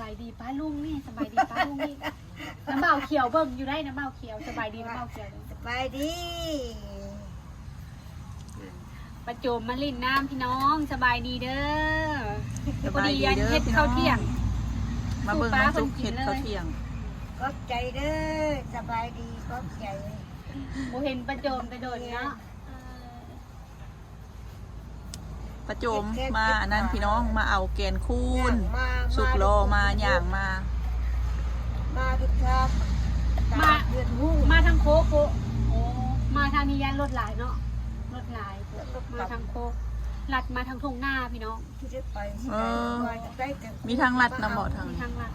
ายดีป้าลุงนี่สบายดีป้าลุงนี่น้ำเบาเขียวเบิ่งอยู่ได้น้ำเบาเขียวสบายดีน้ำเบาเขียว สบายดี ประโจมมาลินน้ำพี่น้องสบายดีเด้อ สบายดีเด้อ เฮ็ดข้าวเที่ยง มาเบิ่งน้ำซุปเห็ดข้าวเที่ยง ก็ใจเด้อสบายดีก็ใจ โมเห็นประโจมกระโดดเนาะ ประโจมมาอันนั้นพี่น้องมาเอาแกนคูน มา สุกโลมาอย่างมา มาทุกครับ มา เดือนหู้ มาทางโคกโอ้มาทางนี้ยันรถหลายเนาะรถหลายมาทางโคกลัดมาทางทุ่งหน้าพี่น้อง ที่ได้ไปที่ เอ ไหน อ ได้แต่ มีทางลัดนำบ่ทาง มี นี้ ทางลัด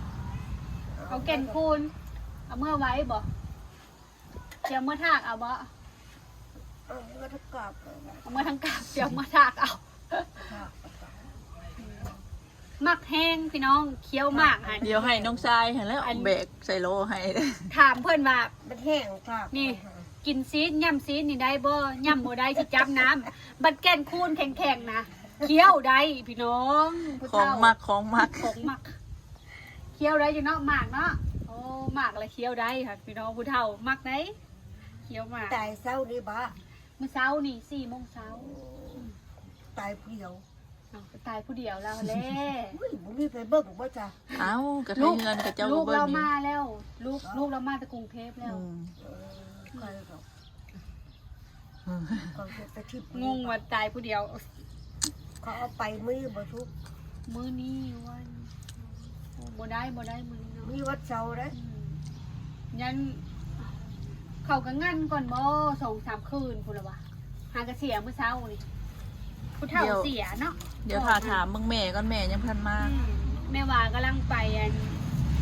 เอาแก่นคูนเอาเมื่อไว้บ่เดี๋ยวเมื่อทากเอาบ่ เมื่อทักกลับ เอาเมื่อทางกาบเดี๋ยวเมื่อทากเอามักแห้งพี่น้องเคี้ยวมากค่ะ เดี๋ยวให้น้องชายเห็นแล้วเอาแบกใส่โลให้ ถามเพื่อนว่า มันแห้งครับ นี่ กินซีดย่ำซีดนี่ได้บ่ย่ำบ่ได้สิจับน้ำบัดแก่นคูนแข็งๆนะเคี้ยวได้พี่น้องผู้ ของ เฒ่า มักของมัก ของมักเคี้ยวได้อยู่เนาะหมากเนาะโอ้หมากอะไรเคี้ยวได้ค่ะพี่น้องผู้เฒ่ามักได้เคี้ยวหมาก ตายเศร้านี่บ้า มื้อเช้านี่4 โมงเช้า ตายเดียว เอาไปตายผู้เดียวแล้วแหละ อุ้ยมึงมีไปเบิกบ่จ้ะ เอ้ากระทเงินกับเจ้า ลูก เบิ้ เรา ง มาแล้ว ลูกเรามาจากกรุงเทพแล้ว ใครหรอกเขาจะไปที่ งงว่าตายผู้เดียว เขาเอาไปมือบ่ทุก มื้อนี้วันบ่ได้มื้อนี้เนาะ มีวัดเสาร์ได้ ยันเขาก็งั้นก่อนบ่2-3 คืนพุ่นละวะหากระเสียมื้อเช้านี่ผู้เฒ่าเสียเนาะ เดี๋ยวถ้าถามมึงแม่ก่อนแม่ยังพันมา แม่ว่ากำลังไปอัน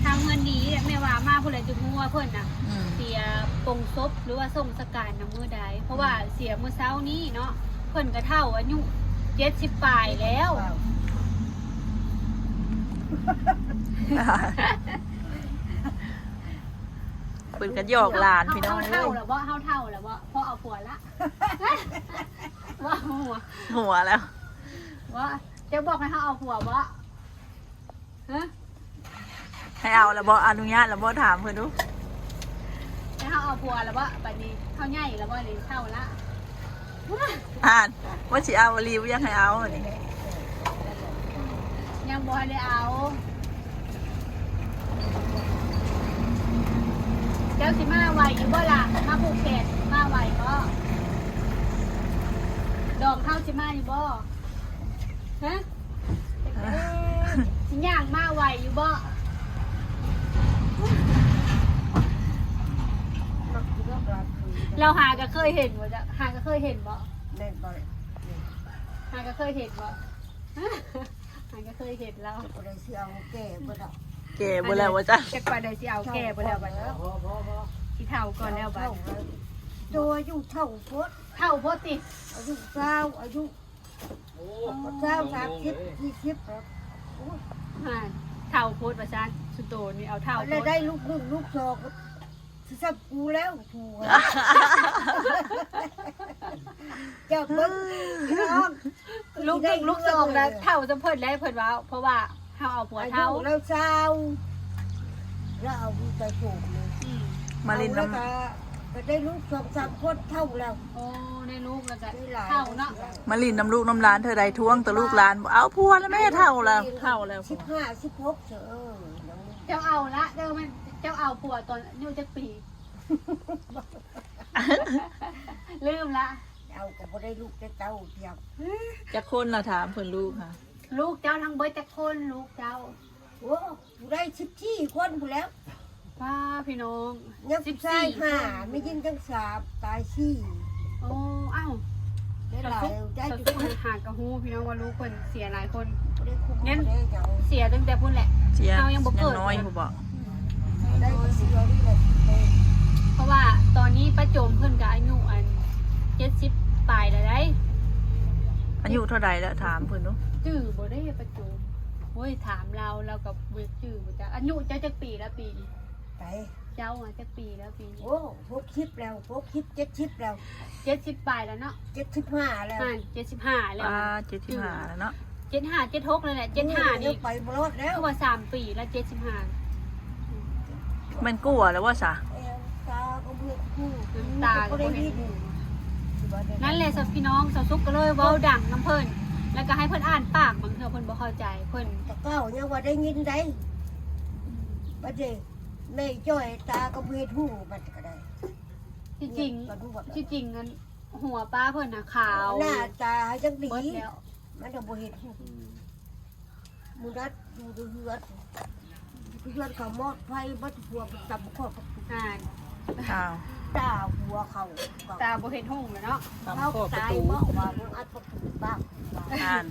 ทางเงินดีแม่ว่ามาผู้ใดจะงัวเพิ่นน่ะ อืม เสียปงศพหรือว่าส่งสการนำมื้อใดเพราะว่าเสียมื้อเช้านี้เนาะเพิ่นก็เฒ่าอายุ70ปลายแล้ว เปิดกันหยอกหลานพี่น้อง เฮาเฒ่าแล้วบ่เฮาเฒ่าแล้วบ่พอเอาผัวละ ว่าหัว หัวแล้ว ว่าจะบอกให้เขาเอาผัวบ่ฮะ ให้เอาแล้วบ่อนุญาตแล้วบ่ถามเพิ่นดู ให้เขาเอาผัวแล้วบ่บัดนี้เขาใหญ่แล้วบ่นี่เท่าละ อ่านว่าสิเอารีวิวยังให้เอาอันนี้ ยังบ่ได้เอาเจ้าสิมาไหวอยู่บ่ล่ะมาผูกแขนมาไหวบ่ดอกเข้าสิมาอยู่บ่ฮะสิย่างมาไหวอยู่บ่เราหาก็เคยเห็นบ่จ้ะหาก็เคยเห็นบ่ เล่นบ่อย หาก็เคยเห็นบ่ หาก็เคยเห็นแล้ว บ่ได้เสียเอาแก่บ่ดอก เก๋บ่แล้วว่าจ้ะ จะกว่าได้สิเอาแก่บ่แล้วบัดนี้สิเฒ่าก่อนแล้วบัด ตัวอายุเท่าโพด เฒ่าบ่ติ อายุเศร้าอายุเศร้า30 20แล้ว ห่าเฒ่าโพดว่าซั่นสุดโตนี่เอาเฒ่าโพ แล้ว ด ได้ลูกหนึ่งลูกสองสิซับกูแล้วถูกเจ้าเบิ่งน้อง ลูก1ลูก2นะเฒ่าจะเพิ่นแล้วเพิ่นว่าเพราะว่าเฮาเอาผัว อายุ เฒ่า แล้วเศร้าแล้วเอาใจถูกเลย อืม มาลิน แล้ว น้ำ ก็ได้ลูก2-3คนเท่าแล้ว โอ้ได้ลูกแล้วก็ ได้หลาย เฒ่าเนาะ มาลินน้ำลูกน้ำร้านเธอใดท้วงแต่ลูกร้านบอกเอาพัวแล้วแม่เท่าแล้วเท่าแล้ว 15-16เด้อ เจ้าเอาละเจ้ามันเจ้าเอาผัวตอนอายุจักปี ลืมละ เอาก็บ่ได้ลูกได้เต้าเดียว จะคนเราถามเพิ่นลูกค่ะ ลูกเจ้าทั้งเบิดจักคนลูกเจ้า โอ้ได้14คนพู้นแล้ว ป้าพี่น้อง ยังชาย5ไม่ยิงจัง3ตาย4 โอ้อ้าว ได้หลายได้ ส อยู่ ฟุกหากระหูพี่น้องว่าลูกคนเสียหลายคน ได้คุ้มได้เจ้า เสียตั้งแต่พุ่นแหละ เสีย เรายังบ่เกิด น้อยผู้บอก ได้เสียนี่แหละ เพราะว่าตอนนี้ป้าโจมเพิ่นกับอายุอัน70ปลายแล้วได้ อายุเท่าใดแล้วถามเพิ่นดู จื้อบ่ได้ป้าโจมโอ้ยถามเรากับเวกจื้อบ่จ้ะอายุเจ้าจักปีละปีนี้ ไป เจ้าอ่ะจักปีแล้วปีนี้ โอ้60แล้ว60 70แล้ว 70ปลายแล้วเนาะ 75แล้ว 75แล้ว ป้า75แล้วเนาะ 75 76เลยแหละ75นี่ ไปบ่รอดแล้ว คือว่า3 ปีแล้ว75 มันกลัวแล้วว่าซะ ตาก็เบื่อคู่ ตาก็บ่เห็นหูนั่นแหละสับพี่น้องสาวซุกก็เลยเว้าดังน้ำเพิ่นแล้วก็ให้เพิ่นอ่านปากบางเทื่อเพิ่นบ่เข้าใจเพิ่น ตะเก้าเนี่ยว่าได้ยินได้ประเดี๋ยวแม่จ้อยตาก็เบื่อหูมันก็ได้ ที่จริงที่จริงงั้นหัวป้าเพิ่นน่ะขาว หน้าตาจังดี เบิดแล้ว มันจะบ่เห็นหูมูรัดดูเฮือดเขาหมดไฟบัดหัวจับคอ อ่าน อ้าว ตาหัวเขา ตาบ่เห็นหุ่งแล้วเนาะ เขาตายเมื่อวานอัดประตูบ้าง อ่าน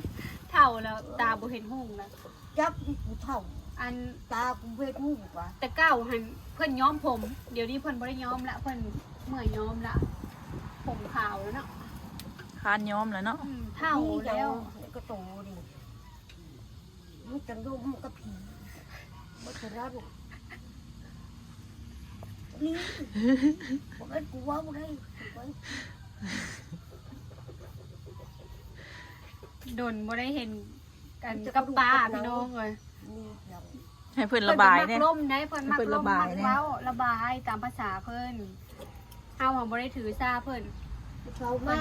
เฒ่าแล้วตาบ่เห็นหุ่งแล้ว จับกูเท่า อัน ตากูเวทหูกว่า แต่เก้าหันเพิ่นย้อมผม เดี๋ยวนี้เพิ่นบ่ได้ย้อมละเพิ่นเมื่อยย้อมละผมขาวแล้วเนาะ คานย้อมแล้วเนาะ เฒ่าแล้ว ก็โตดิมันจังดูมันก็ผีมันจะรักนี่ผมเป็นกูว่าบ่ได้ ดนบ่ได้เห็นกันกับป้าพี่น้องเลย นี่เรา ให้เพิ่นระบายเนี่ย เพิ่นมักล่มได้เพิ่นมัก เพิ่น ล่ ระ ม บาย มัก เนี่ย เว้าระบายตามภาษาเพิ่นเฮาบ่ได้ถือซาเพิ่น เขามา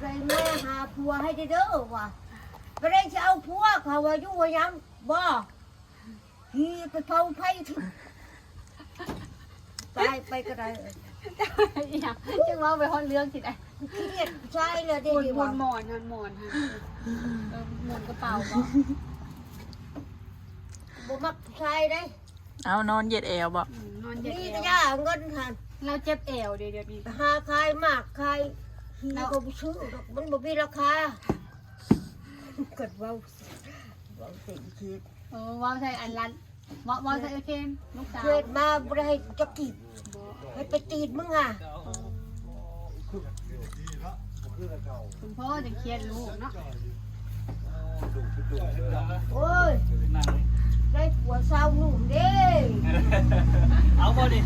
ไปแม่หาผัวให้เด้อว่ะไปได้จะเอาผัวเขาว่าอยู่ว่ายังบ่พี่ไปเผาไฟตายไปก็ได้ อีหยังจังเว้าไปฮอดเรื่องสิได้ เครียดใช่เลย ห ดิ มุน ว่า หมอนหมอนฮะหมุนกระเป๋าบ่ บ่มักใช่ได้ เอานอนเหย็ดแอวบ่ นอนเย็น นี่ เอ ก็ วย าเงินหัน เราเจ็บเอวเดี๋ยวนี้ หาขายมากขายฮีก็บ่ซื้อดอกมันบ่มีราคาเกิดเว้าสิ่งคิด เว้าใส่อันรันเว้าใส่โอเคลูกสาว เกิดมาบ่ได้จะกินให้ไปตีนมึงอ่ะ คุณพ่อจะเครียดลูกเนาะ โอ้ยได้ผัวสาวหนุ่มเด้ เอาบ่ดิ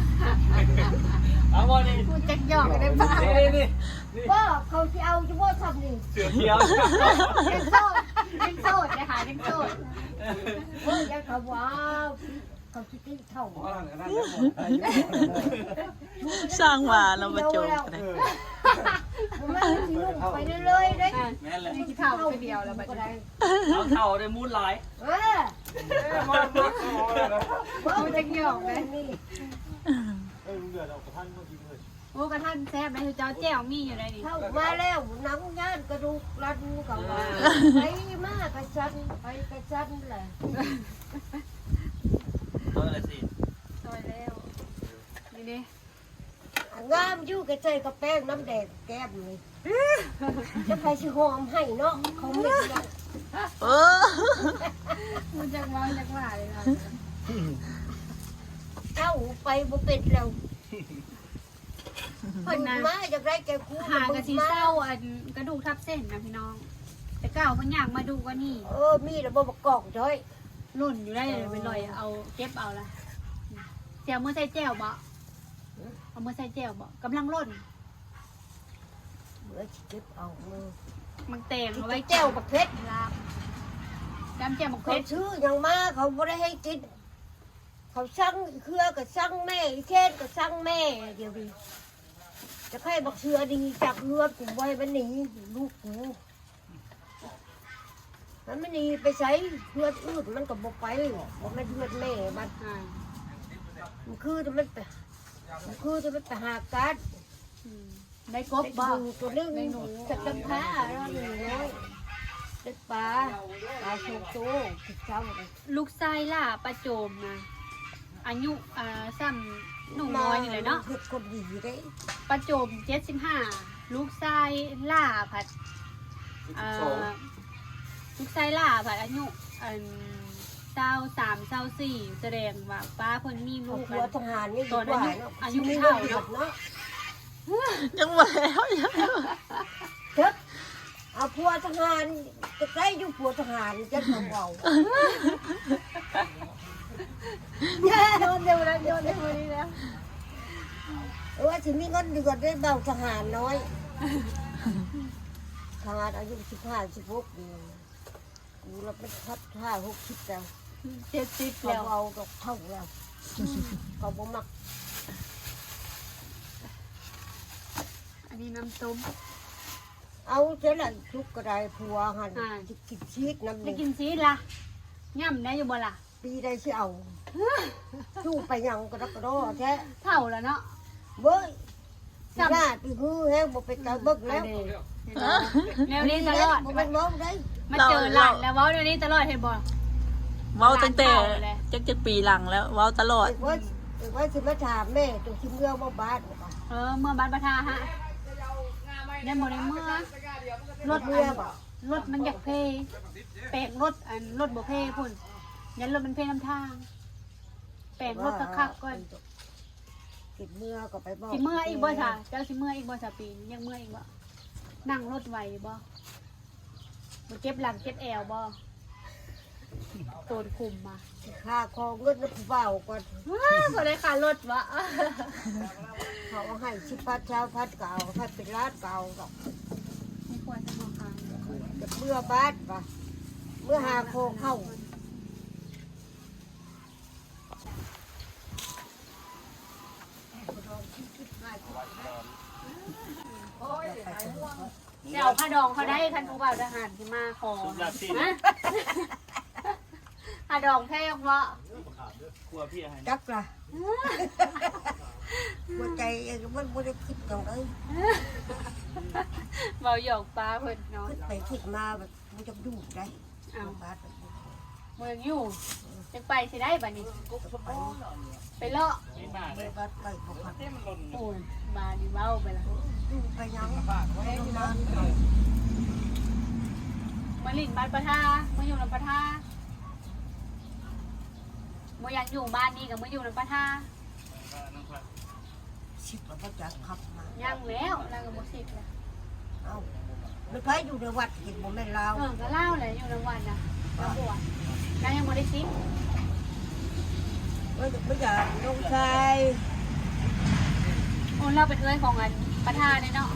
เอาบ่ดิ พูดจักหยอกกันได้ป่ะ นี่ บ่เขาสิเอาจะบ่ทำนี่ เสือเขียว ยังโสดยังโสดนะคะยังโสด เฮ้ยยังเขาว่าเขาสิตีเท่า สร้างว่าเรามาโจมกันเลย มันสิลงไปเรื่อยๆเด้ แม่นเลย นี่ที่เท่าไปเดียวแล้วบัด ก็ นี้ ได้ เอาเท่าได้มูลหลาย เออ พูดจักหยอกเลย นี่ โอ้กระท่านแซ่บเลยเจ้าแจ้วมีอยู่ได้นี่ เข้ามาแล้วหนังย่านกระดูกรัดกับว่าไปมากระชันไปกระชันแหละ เอาอะไรสิ ซอยแล้วนี่นี่ งามอยู่กระใจกระแป้งน้ำแดงแก้มเลยจะไปสิหอมให้เนาะเขาไม่ได้ เออ มันจักเว้าจักว่าเลยนะ เจ้าไปบ่เป็นแล้ว เพิ่นนะ มาจากไรแกคู่ หากระสีเศร้าอันกระดูกทับเส้นนะพี่น้อง แต่เก่าเพิ่นอยากมาดูว่านี่ มีระบบกล่องจ้อย รุ่นอยู่ได้เลยไปลอยเอาเก็บเอาละเสียมือใส่แจ่วบ่เอามือใส่แจ่วบ่กำลังร่น เมื่อเก็บเอามือ มังแตงเอา ไว้ ไว้ แก้วบักเพชร ลาบดำแจ่วมังเพ เขา ชร ชื่ออย่างมาเขาไม่ได้ให้กิน เขาสั่งเครือกับสั่งแม่เช่นกับสั่งแม่เดี๋ยวนี้จะให้บักเชือดีจากเลือดกูไว้มันหนีลูกกูมันไม่หนีไปใช้เลือดอืดมันก็บอกไปบอกไม่เลือดแม่มัน อ่า มันคือจะมันไปมันคือจะมันไปหาการ ได้กบบ่ ตัวนึงสักกระพ้าแล้วหนึ่งน้อยเด็กปลาโชกโตติดเจ้าเลย ลูกชายล่าประโจมนะอายุซ้ำหนุ่มน้อยนี่เลยเนาะ เฮ็ดคนดีได้ ประโจม75ลูกชายล่าผัดลูกชายล่าผัดอายุ23 24แสดงว่าป้าเพิ่นมีลู เอา ก ผัวทหารนี่ดีกว่าเนาะ อายุ ชีวิต เท่า เนาะ เนาะ ยังหมดแล้วยัง เถิดเอาผัวทหารจะใกล้อยู่ผัวทหารจะทำเอา โยนเร็วแล้วโยนเร็วนี้แล้ว ว่าถึงมีเงินเดือนได้เบาทหารน้อยทหารอายุ15 16ปี กูเราเป็นพัด5-60แล้ว 70 เขา แล้ว เอาดอกเท่าแล้วเขาบ่มัก อันนี้น้ำต้ม เอาเท่าไหร่ทุกกระไดผัวหัน อ่า จะกินชีสน้ำ ได้ นี่ กินซีดล่ะย่ำได้อยู่บ่ล่ะ ปีได้สิเอาสู้ไปหยังกระดักกระโดดแท้ เท่าแล้วเนาะ เบ้ยสิหน้าปีฮือแฮงบ่ไปตาเบิกแล้ว แนวนี้ตลอด บ่เป็นมองได้ มาเจอหลานแล้วเว้าเดี๋ยวนี้ตลอดเห็นบ่ เว้าตั้งแต่จักปีหลังแล้วเว้าตลอด ว่าสิมาถามแม่ตัวสิเมื่อบ่บาดบ่ เมื่อบ้านประทาฮะได้บ่ได้เมื่อรถ เมื่อบ่ รถมันอยากเพแปลงรถรถบ่เพพุ่นยันรถมันเพน้ำทางแปลงรถคักๆก่อน สิเมื่อก็ไปบอก สิเมื่ออีกบ่จ้ะเจ้าสิเมื่ออีกบ่จ้ะปีนี้ยังเมื่ออีกบ่นั่งรถไหวบ่บ่เจ็บหลังเจ็บแอวบ่โตนคุมมา ค่าคอเงินแล้วผู้บ่าวก่อน บ่ได้ค่ารถวะ เขาเอาให้10พัดเช้าพัดเก่าพัดเป็นล้านเก่าดอก ไม่ควรจะมาค้าง จะเมื่อบาดป่ะเมื่อหาโคเข้า เดี๋ยวผ้าดองเขาได้คันผู้บ่าวทหารที่มาขอ สุดหลักสิ นะผ้าดองแท้เพราะ กลัวพี่ให้ จักล่ะหัวใจเองมันบ่ได้คิดจังเลย เบาหยอกปลาเพิ่นเนาะ คิดไปคิดมาแบบมันจะดูได้ อ้าว บาดแบบนี้ เมืองอยู่จังไปสิได้บัดนี้ ไปเลาะ ไม่มาเล ไม่ ย บาดไปบ่พัด เต้มันหล่น โอ้ยมาดิเว้าไปละ ดูไปยังนาน มาลินบ้านประทามาอยู่ลำประทาบ่อยากอยู่บ้านนี้กับมาอยู่ลำประทา สิบแล้วก็จะขับมา ยังแล้วแล้วก็บ่สิบแล้ว เอ้าไม่ไปอยู่ในวัดกินบ่แม่นลาว ก็เล่าเลยอยู่รางวัลนะมาบวชแล้วยังบ่ได้สิบ ไม่อยากลงชาย โอ้เราเป็นเอื้อยของอันประธานเนี่ยเนาะ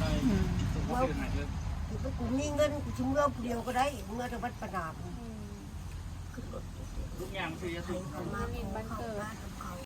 กูมีเงินกูชิมเมื่อเดียวก็ได้เมื่อจะวัดประนาม ลูกยางคือจะ ให้ สุด เขามาขอเข้ามาท